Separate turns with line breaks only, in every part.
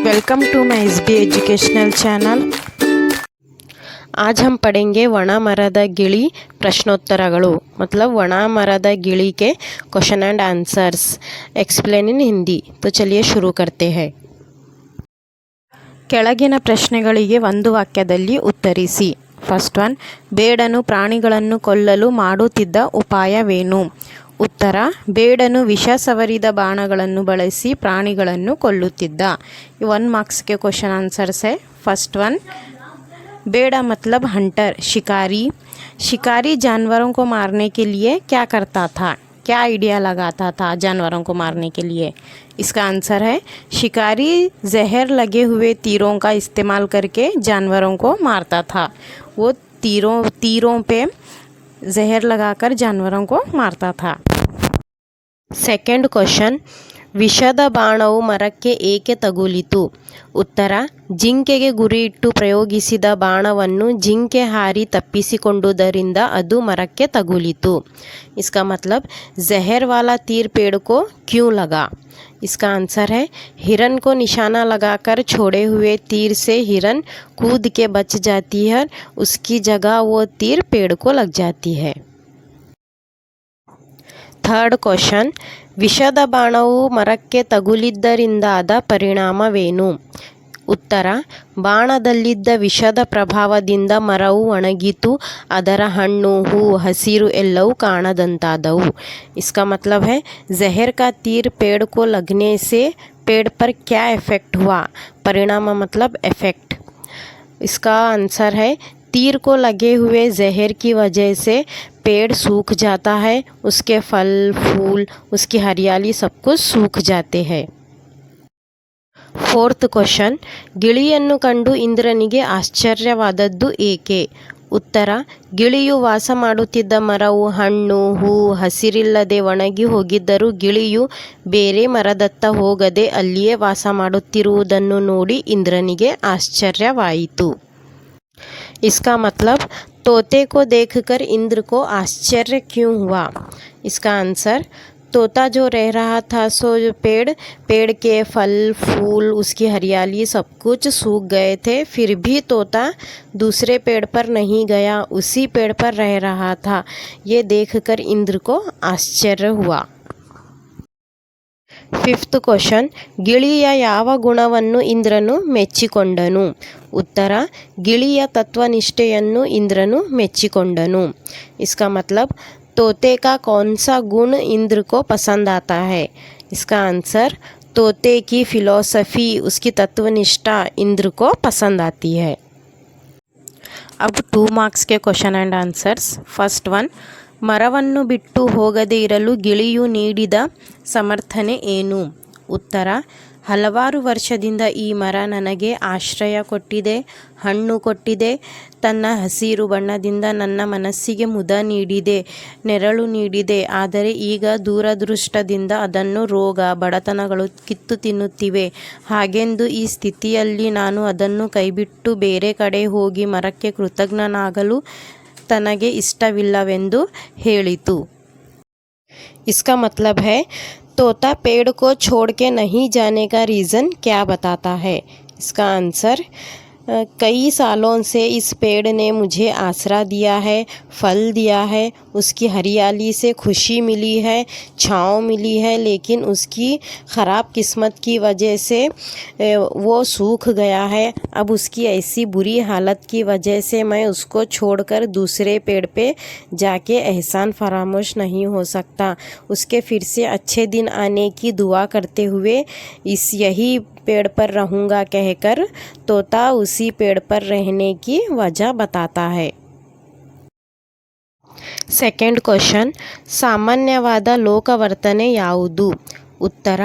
Welcome to my SB educational channel. आज हम पढ़ेंगे वण मರದ ಗಿಳಿ प्रश्नोत्तरಗಳು मतलब वण मರದ ಗಿಳಿ के question and answers explain in Hindi. तो चलिए शुरू करते हैं। ಕೆಳಗಿನ ಪ್ರಶ್ನೆಗಳಿಗೆ ಒಂದು ವಾಕ್ಯದಲ್ಲಿ ಉತ್ತರಿಸಿ। ಫಸ್ಟ್ ಒನ್, ಬೇಡನು ಪ್ರಾಣಿಗಳನ್ನು ಕೊಲ್ಲಲು ಮಾಡುತ್ತಿದ್ದ ಉಪಾಯವೇನು? ಉತ್ತರ, ಬೇಡನು ವಿಷ ಸವರಿದ ಬಾಣಗಳನ್ನು ಬಳಸಿ ಪ್ರಾಣಿಗಳನ್ನು ಕೊಲ್ಲುತ್ತಿದ್ದ। 1 मार्क्स के क्वेश्चन आंसर्स है। फर्स्ट वन, बेड़ा मतलब हंटर, शिकारी। शिकारी जानवरों को मारने के लिए क्या करता था? क्या आइडिया लगाता था जानवरों को मारने के लिए? इसका आंसर है, शिकारी जहर लगे हुए तीरों का इस्तेमाल करके जानवरों को मारता था। वो तीरों पे जहर लगाकर जानवरों को मारता था। सेकंड क्वेश्चन, ವಿಷದ ಬಾಣವು ಮರಕ್ಕೆ ಏಕೆ ತಗುಲಿತು? ಉತ್ತರ, ಜಿಂಕೆಗೆ ಗುರಿ ಇಟ್ಟು ಪ್ರಯೋಗಿಸಿದ ಬಾಣವನ್ನು ಜಿಂಕೆ ಹಾರಿ ತಪ್ಪಿಸಿಕೊಂಡುದರಿಂದ ಅದು ಮರಕ್ಕೆ ತಗುಲಿತು। इसका मतलब जहर वाला तीर पेड़ को क्यों लगा? इसका आंसर है, हिरन को निशाना लगाकर छोड़े हुए तीर से हिरन कूद के बच जाती है, उसकी जगह वो तीर पेड़ को लग जाती है। ಥರ್ಡ್ ಕ್ವೆಶ್ಚನ್, ವಿಷದ ಬಾಣವು ಮರಕ್ಕೆ ತಗುಲಿದ್ದರಿಂದಾದ ಪರಿಣಾಮವೇನು? ಉತ್ತರ, ಬಾಣದಲ್ಲಿದ್ದ ವಿಷದ ಪ್ರಭಾವದಿಂದ ಮರವು ಒಣಗಿತು, ಅದರ ಹಣ್ಣು, ಹೂ, ಹಸಿರು ಎಲ್ಲವೂ ಕಾಣದಂತಾದವು। इसका मतलब है, जहर का तीर पेड़ को लगने से पेड़ पर क्या इफेक्ट हुआ? परिणाम मतलब इफेक्ट। इसका आंसर है, तीर को लगे हुए जहर की वजह से पेड़ सूख जाता है, उसके फल, फूल, उसकी हरियाली सब कुछ सूख जाते हैं। फोर्थ क्वेश्चन, ಗಿಳಿಯನ್ನು ಕಂಡು ಇಂದ್ರನಿಗೆ ಆಶ್ಚರ್ಯವಾದದ್ದು ಏಕೆ? ಉತ್ತರ, ಗಿಳಿಯು ವಾಸ ಮಾಡುತ್ತಿದ್ದ ಮರವು ಹಣ್ಣು, ಹೂ, ಹಸಿರಿಲ್ಲದೆ ಒಣಗಿ ಹೋಗಿದ್ದರೂ ಗಿಳಿಯು ಬೇರೆ ಮರದತ್ತ ಹೋಗದೆ ಅಲ್ಲಿಯೇ ವಾಸ ಮಾಡುತ್ತಿರುವುದನ್ನು ನೋಡಿ ಇಂದ್ರನಿಗೆ ಆಶ್ಚರ್ಯವಾಯಿತು। इसका मतलब, तोते को देखकर इंद्र को आश्चर्य क्यों हुआ? इसका आंसर, तोता जो रह रहा था सो पेड़ के फल, फूल, उसकी हरियाली सब कुछ सूख गए थे, फिर भी तोता दूसरे पेड़ पर नहीं गया, उसी पेड़ पर रह रहा था। ये देखकर इंद्र को आश्चर्य हुआ। ಫಿಫ್ತ್ ಕ್ವೆಶ್ಚನ್, ಗಿಳಿಯ ಯಾವ ಗುಣವನ್ನು ಇಂದ್ರನು ಮೆಚ್ಚಿಕೊಂಡನು? ಉತ್ತರ, ಗಿಳಿಯ ತತ್ವನಿಷ್ಠೆಯನ್ನು ಇಂದ್ರನು ಮೆಚ್ಚಿಕೊಂಡನು। इसका मतलब, तोते का कौन सा गुण इंद्र को पसंद आता है? इसका आंसर, तोते की फिलॉसफी, उसकी तत्वनिष्ठा इंद्र को पसंद आती है। अब 2 मार्क्स के question and answers. First one, ಮರವನ್ನು ಬಿಟ್ಟು ಹೋಗದೇ ಇರಲು ಗಿಳಿಯು ನೀಡಿದ ಸಮರ್ಥನೆ ಏನು? ಉತ್ತರ, ಹಲವಾರು ವರ್ಷದಿಂದ ಈ ಮರ ನನಗೆ ಆಶ್ರಯ ಕೊಟ್ಟಿದೆ, ಹಣ್ಣು ಕೊಟ್ಟಿದೆ, ತನ್ನ ಹಸಿರು ಬಣ್ಣದಿಂದ ನನ್ನ ಮನಸ್ಸಿಗೆ ಮುದ ನೀಡಿದೆ, ನೆರಳು ನೀಡಿದೆ, ಆದರೆ ಈಗ ದುರದೃಷ್ಟದಿಂದ ಅದನ್ನು ರೋಗ, ಬಡತನಗಳು ಕಿತ್ತು ತಿನ್ನುತ್ತಿವೆ, ಹಾಗೆಂದು ಈ ಸ್ಥಿತಿಯಲ್ಲಿ ನಾನು ಅದನ್ನು ಕೈಬಿಟ್ಟು ಬೇರೆ ಕಡೆ ಹೋಗಿ ಮರಕ್ಕೆ ಕೃತಜ್ಞನಾಗಲು ತನಗೆ ಇಷ್ಟವಿಲ್ಲವೆಂದು ಹೇಳಿತು। इसका मतलब है, तोता पेड़ को छोड़ के नहीं जाने का रीज़न क्या बताता है? इसका आंसर, कई सालों से इस पेड़ ने मुझे आसरा दिया है, फल दिया है, उसकी हरियाली से खुशी मिली है, छाँव मिली है, लेकिन उसकी ख़राब किस्मत की वजह से वो सूख गया है। अब उसकी ऐसी बुरी हालत की वजह से मैं उसको छोड़कर दूसरे पेड़ पे जाके एहसान फरामोश नहीं हो सकता। उसके फिर से अच्छे दिन आने की दुआ करते हुए यही पेड़ पर रहूँगा कहकर तोता उसी पेड़ पर रहने की वजह बताता है। ಸೆಕೆಂಡ್ ಕ್ವೆಶ್ಚನ್, ಸಾಮಾನ್ಯವಾದ ಲೋಕವರ್ತನೆ ಯಾವುದು? ಉತ್ತರ,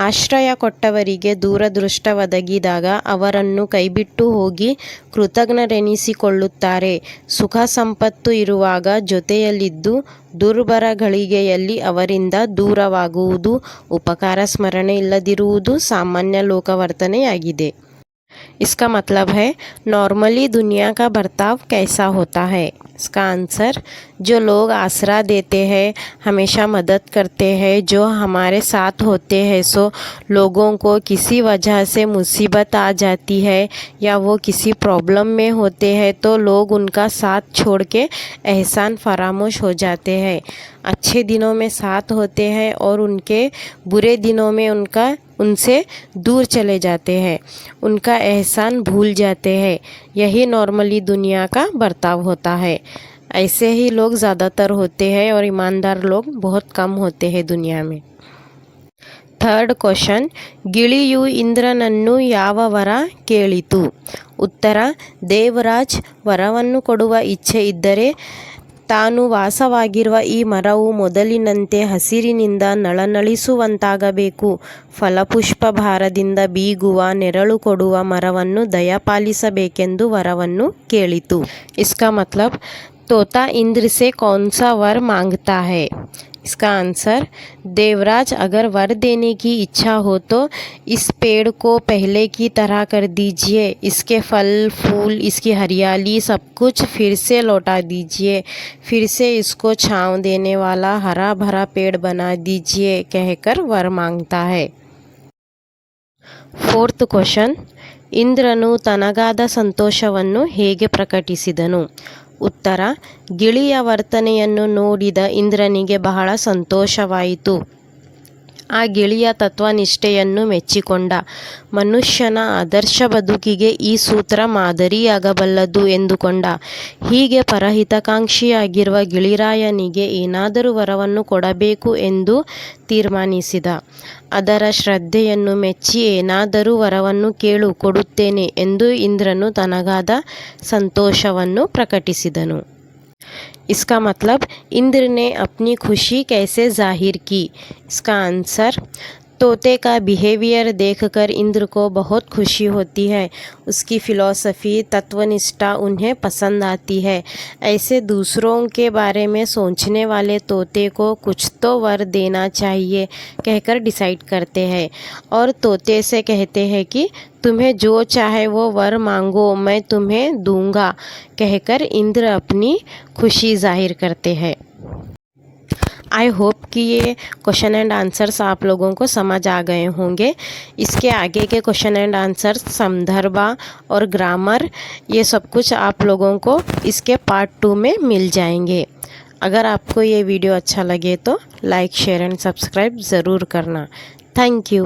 ಆಶ್ರಯ ಕೊಟ್ಟವರಿಗೆ ದುರದೃಷ್ಟ ಒದಗಿದಾಗ ಅವರನ್ನು ಕೈಬಿಟ್ಟು ಹೋಗಿ ಕೃತಜ್ಞರೆನಿಸಿಕೊಳ್ಳುತ್ತಾರೆ, ಸುಖ ಸಂಪತ್ತು ಇರುವಾಗ ಜೊತೆಯಲ್ಲಿದ್ದು ದುರ್ಬರ ಗಳಿಗೆಯಲ್ಲಿ ಅವರಿಂದ ದೂರವಾಗುವುದು, ಉಪಕಾರ ಸ್ಮರಣೆ ಇಲ್ಲದಿರುವುದು ಸಾಮಾನ್ಯ ಲೋಕವರ್ತನೆಯಾಗಿದೆ। इसका मतलब है नॉर्मली दुनिया का बर्ताव कैसा होता है। इसका आंसर, जो लोग आसरा देते हैं, हमेशा मदद करते हैं, जो हमारे साथ होते हैं, सो लोगों को किसी वजह से मुसीबत आ जाती है या वो किसी प्रॉब्लम में होते हैं तो लोग उनका साथ छोड़ के एहसान फरामोश हो जाते हैं। अच्छे दिनों में साथ होते हैं और उनके बुरे दिनों में उनसे दूर चले जाते हैं, उनका एहसान भूल जाते हैं। यही नॉर्मली दुनिया का बर्ताव होता है। ऐसे ही लोग ज़्यादातर होते हैं और ईमानदार लोग बहुत कम होते हैं दुनिया में। ಥರ್ಡ್ ಕ್ವಶನ್, ಗಿಳಿಯು ಇಂದ್ರನನ್ನು ಯಾವ ವರ ಕೇಳಿತು? ಉತ್ತರ, ದೇವರಾಜ್ ವರವನ್ನು ಕೊಡುವ ಇಚ್ಛೆ ಇದ್ದರೆ ತಾನು ವಾಸವಾಗಿರುವ ಈ ಮರವು ಮೊದಲಿನಂತೆ ಹಸಿರಿನಿಂದ ನಳನಳಿಸುವಂತಾಗಬೇಕು. ಫಲಪುಷ್ಪ ಭಾರದಿಂದ ಬೀಗುವ ನೆರಳು ಕೊಡುವ ಮರವನ್ನು ದಯಪಾಲಿಸಬೇಕೆಂದು ವರವನ್ನು ಕೇಳಿತು. इसका मतलब तोता इंद्र से कौन सा वर मांगता है? इसका आंसर, देवराज अगर वर देने की इच्छा हो तो इस पेड़ को पहले की तरह कर दीजिए, इसके फल फूल, इसकी हरियाली सब कुछ फिर से लौटा दीजिए, फिर से इसको छांव देने वाला हरा भरा पेड़ बना दीजिए कहकर वर मांगता है। ಫೋರ್ತ್ ಕ್ವಶನ್, ಇಂದ್ರನು ತನಗಾದ ಸಂತೋಷವನ್ನು ಹೇಗೆ ಪ್ರಕಟಿಸಿದನು? ಉತ್ತರ, ಗಿಳಿಯ ವರ್ತನೆಯನ್ನು ನೋಡಿದ ಇಂದ್ರನಿಗೆ ಬಹಳ ಸಂತೋಷವಾಯಿತು. ಆ ಗಿಳಿಯ ತತ್ವನಿಷ್ಠೆಯನ್ನು ಮೆಚ್ಚಿಕೊಂಡ. ಮನುಷ್ಯನ ಆದರ್ಶ ಬದುಕಿಗೆ ಈ ಸೂತ್ರ ಮಾದರಿಯಾಗಬಲ್ಲದು ಎಂದುಕೊಂಡ. ಹೀಗೆ ಪರಹಿತಕಾಂಕ್ಷಿಯಾಗಿರುವ ಗಿಳಿರಾಯನಿಗೆ ಏನಾದರೂ ವರವನ್ನು ಕೊಡಬೇಕು ಎಂದು ತೀರ್ಮಾನಿಸಿದ. ಅದರ ಶ್ರದ್ಧೆಯನ್ನು ಮೆಚ್ಚಿ ಏನಾದರೂ ವರವನ್ನು ಕೇಳು, ಕೊಡುತ್ತೇನೆ ಎಂದು ಇಂದ್ರನು ತನಗಾದ ಸಂತೋಷವನ್ನು ಪ್ರಕಟಿಸಿದನು. इसका मतलब इंद्र ने अपनी खुशी कैसे जाहिर की? इसका आंसर, तोते का बिहेवियर देखकर इंद्र को बहुत खुशी होती है। उसकी फ़िलॉसफ़ी, तत्वनिष्ठा उन्हें पसंद आती है। ऐसे दूसरों के बारे में सोचने वाले तोते को कुछ तो वर देना चाहिए कहकर डिसाइड करते हैं और तोते से कहते हैं कि तुम्हें जो चाहे वो वर मांगो, मैं तुम्हें दूंगा कहकर इंद्र अपनी खुशी जाहिर करते हैं। आई होप कि ये क्वेश्चन एंड आंसर्स आप लोगों को समझ आ गए होंगे। इसके आगे के क्वेश्चन एंड आंसर्स, संदर्भा और ग्रामर, ये सब कुछ आप लोगों को इसके पार्ट 2 में मिल जाएंगे। अगर आपको ये वीडियो अच्छा लगे तो लाइक, शेयर एंड सब्सक्राइब ज़रूर करना। Thank you.